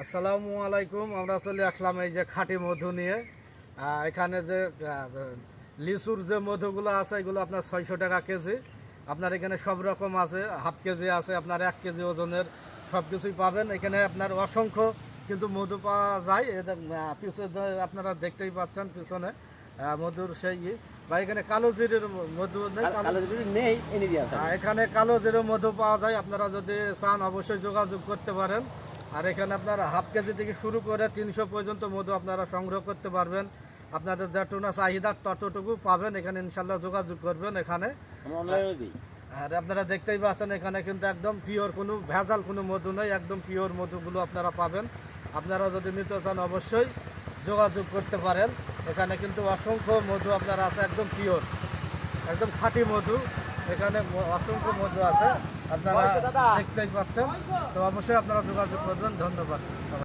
আসসালামু আলাইকুম। আমরা চলে আসলাম এই যে খাঁটি মধু নিয়ে। এখানে যে লিচুর যে মধুগুলো আছে এগুলো আপনার 600 টাকা কেজি। আপনার এখানে সব রকম আছে, হাফ কেজি আছে, আপনার 1 কেজি ওজনের সব কিছুই পাবেন। এখানে আপনার অসংখ্য কিন্তু মধু পাওয়া যায়। পিছনে আপনারা দেখতেই পাচ্ছেন পিছনে মধুর সেই বা এখানে কালো জিরের মধু নেই, এখানে কালো জিরের মধু পাওয়া যায়। আপনারা যদি চান অবশ্যই যোগাযোগ করতে পারেন। আর এখানে আপনারা হাফ কেজি থেকে শুরু করে 300 পর্যন্ত মধু আপনারা সংগ্রহ করতে পারবেন। আপনাদের যতটুকু চাহিদা ততটুকু পাবেন। এখানে ইনশাল্লাহ যোগাযোগ করবেন। এখানে আর আপনারা দেখতেই পাচ্ছেন এখানে কিন্তু একদম পিওর, কোনো ভেজাল কোনো মধু নেই, একদম পিওর মধুগুলো আপনারা পাবেন। আপনারা যদি নিতে চান অবশ্যই যোগাযোগ করতে পারেন। এখানে কিন্তু অসংখ্য মধু আপনারা আছে, একদম পিওর, একদম খাঁটি মধু। এখানে অসংখ্য মধু আছে, আপনারা দেখতেই পাচ্ছেন। তো অবশ্যই আপনারা যোগাযোগ করবেন। ধন্যবাদ।